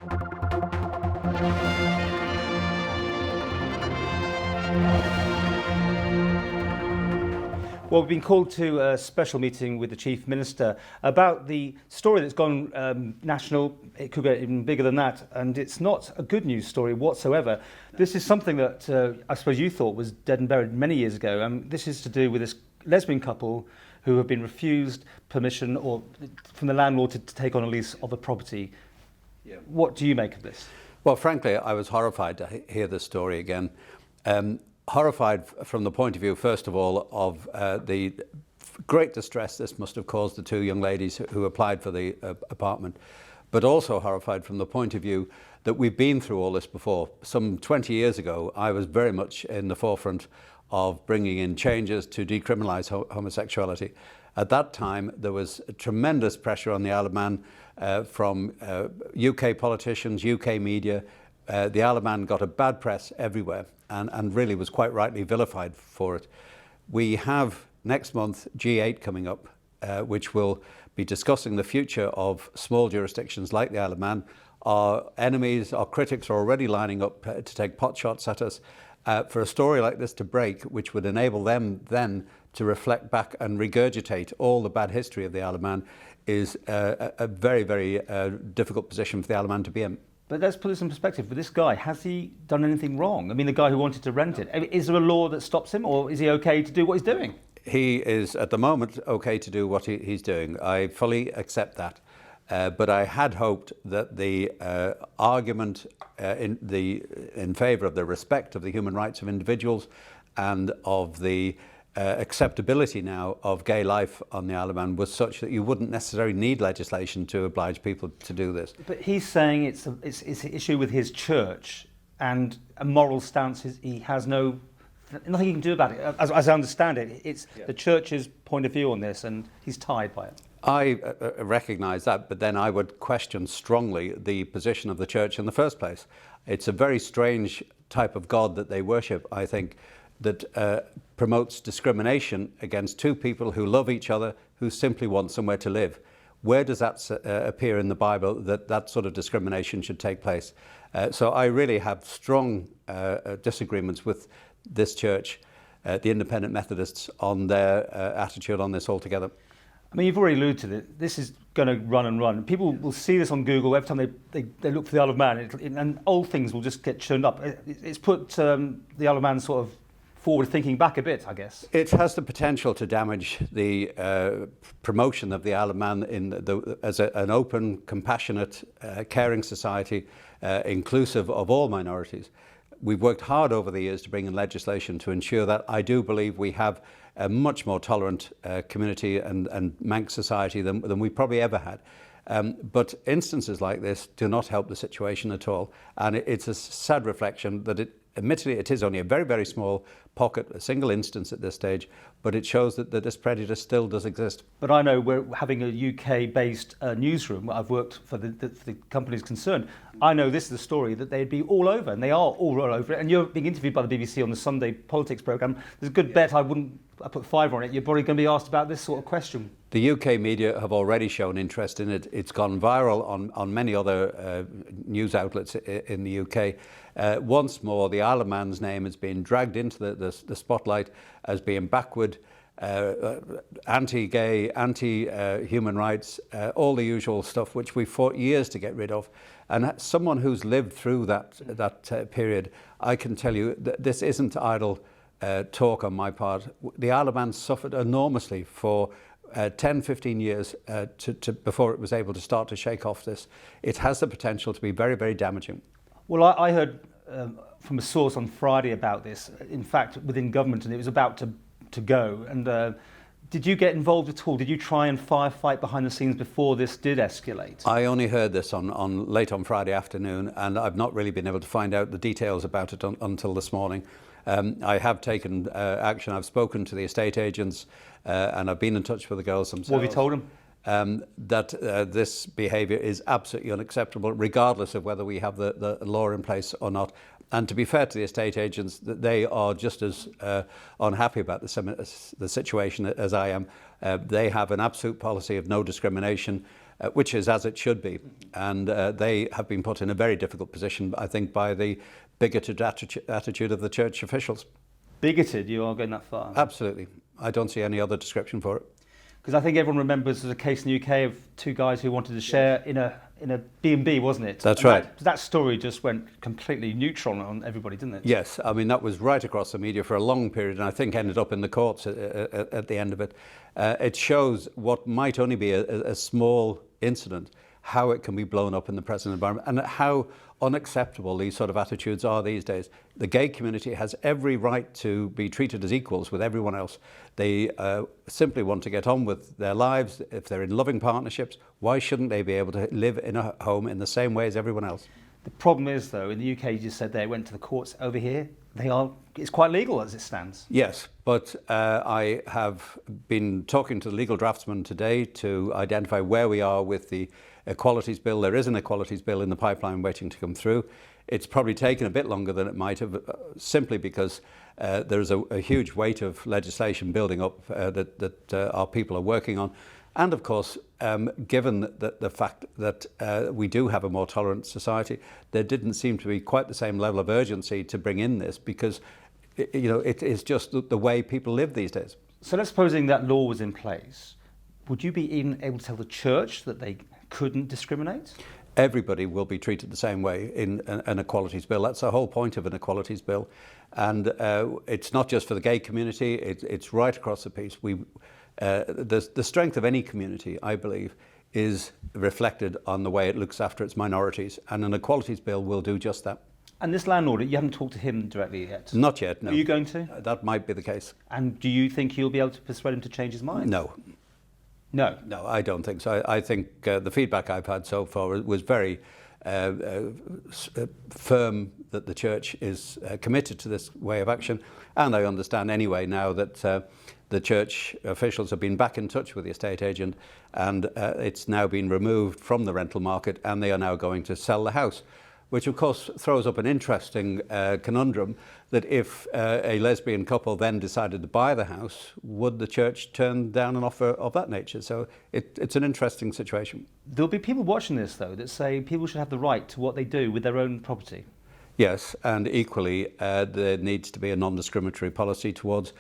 Well, we've been called to a special meeting with the Chief Minister about the story that's gone national. It could get even bigger than that, and it's not a good news story whatsoever. This is something that I suppose you thought was dead and buried many years ago. This is to do with this lesbian couple who have been refused permission or from the landlord to take on a lease of a property. Yeah. What do you make of this? Well, frankly, I was horrified to hear this story again. Horrified from the point of view, first of all, of the great distress this must have caused the two young ladies who applied for the apartment, but also horrified from the point of view that we've been through all this before. Some 20 years ago, I was very much in the forefront of bringing in changes to decriminalise homosexuality. At that time, there was tremendous pressure on the Isle of Man from UK politicians, UK media. The Isle of Man got a bad press everywhere and really was quite rightly vilified for it. We have next month G8 coming up, which will be discussing the future of small jurisdictions like the Isle of Man. Our enemies, our critics are already lining up to take pot shots at us for a story like this to break, which would enable them then to reflect back and regurgitate all the bad history of the Isle of Man, is a very, very difficult position for the Isle of Man to be in. But let's put this in perspective. For this guy, has he done anything wrong? I mean, the guy who wanted to rent it, is there a law that stops him, or is he okay to do what he's doing? He is, at the moment, okay to do what he's doing. I fully accept that. But I had hoped that the argument in favour of the respect of the human rights of individuals and of the acceptability now of gay life on the Isle of Man was such that you wouldn't necessarily need legislation to oblige people to do this. But he's saying it's an issue with his church and a moral stance he has nothing he can do about it. As I understand it, it's the church's point of view on this, and he's tied by it. I recognise that, but then I would question strongly the position of the church in the first place. It's a very strange type of God that they worship, I think, that promotes discrimination against two people who love each other, who simply want somewhere to live. Where does that appear in the Bible that that sort of discrimination should take place? So I really have strong disagreements with this church, the Independent Methodists, on their attitude on this altogether. I mean, you've already alluded to it. This is going to run and run. People will see this on Google every time they look for the Isle of Man, and old things will just get churned up. It's put the Isle of Man sort of forward thinking back a bit, I guess. It has the potential to damage the promotion of the Isle of Man as an open, compassionate, caring society, inclusive of all minorities. We've worked hard over the years to bring in legislation to ensure that. I do believe we have a much more tolerant community and Manx society than we probably ever had. But instances like this do not help the situation at all. And it's a sad reflection that admittedly, it is only a very, very small pocket, a single instance at this stage, but it shows that this prejudice still does exist. But I know we're having a UK-based newsroom. I've worked for the companies concerned. I know this is a story that they'd be all over, and they are all over it. And you're being interviewed by the BBC on the Sunday politics programme. There's a good bet I put $5 on it. You're probably going to be asked about this sort of question. The UK media have already shown interest in it. It's gone viral on many other news outlets in the UK. Once more, the Isle of Man's name has been dragged into the spotlight as being backward, anti-gay, anti-human rights, all the usual stuff which we fought years to get rid of. And someone who's lived through that period, I can tell you that this isn't idle talk on my part. The Isle of Man suffered enormously for 10, 15 years before it was able to start to shake off this. It has the potential to be very, very damaging. Well, I heard from a source on Friday about this, in fact, within government, and it was about to go. And did you get involved at all? Did you try and firefight behind the scenes before this did escalate? I only heard this late on Friday afternoon, and I've not really been able to find out the details about it until this morning. I have taken action. I've spoken to the estate agents and I've been in touch with the girls themselves. What have you told them? That this behaviour is absolutely unacceptable, regardless of whether we have the law in place or not. And to be fair to the estate agents, they are just as unhappy about the situation as I am. They have an absolute policy of no discrimination. which is as it should be. And they have been put in a very difficult position, I think, by the bigoted attitude of the church officials. Bigoted, you are going that far? Absolutely. I don't see any other description for it. Because I think everyone remembers there's a case in the UK of two guys who wanted to share in a B&B, wasn't it? That's right. That story just went completely neutral on everybody, didn't it? Yes, I mean, that was right across the media for a long period, and I think ended up in the courts at the end of it. It shows what might only be a small incident, how it can be blown up in the present environment, and how unacceptable these sort of attitudes are these days. The gay community has every right to be treated as equals with everyone else. They simply want to get on with their lives. If they're in loving partnerships, why shouldn't they be able to live in a home in the same way as everyone else? The problem is, though, in the UK, you just said they went to the courts. Over here, it's quite legal as it stands. Yes, but I have been talking to the legal draftsman today to identify where we are with the Equalities Bill. There is an Equalities Bill in the pipeline waiting to come through. It's probably taken a bit longer than it might have, simply because there's a huge weight of legislation building up that our people are working on. And of course, given the fact that we do have a more tolerant society, there didn't seem to be quite the same level of urgency to bring in this, because it is just the way people live these days. So let's supposing that law was in place, would you be even able to tell the church that they couldn't discriminate? Everybody will be treated the same way in an equalities bill. That's the whole point of an equalities bill. And it's not just for the gay community, it's right across the piece. The strength of any community, I believe, is reflected on the way it looks after its minorities. And an equalities bill will do just that. And this landlord, you haven't talked to him directly yet? Not yet, no. Are you going to? That might be the case. And do you think you'll be able to persuade him to change his mind? No. No? No, I don't think so. I think the feedback I've had so far was very firm that the church is committed to this way of action. And I understand anyway now that the church officials have been back in touch with the estate agent, and it's now been removed from the rental market, and they are now going to sell the house, which of course throws up an interesting conundrum, that if a lesbian couple then decided to buy the house, would the church turn down an offer of that nature? So it's an interesting situation. There'll be people watching this, though, that say people should have the right to what they do with their own property. Yes, and equally there needs to be a non-discriminatory policy towards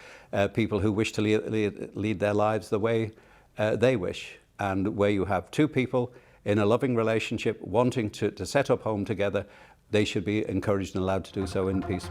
people who wish to lead their lives the way they wish, and where you have two people in a loving relationship wanting to set up home together, they should be encouraged and allowed to do so in peace.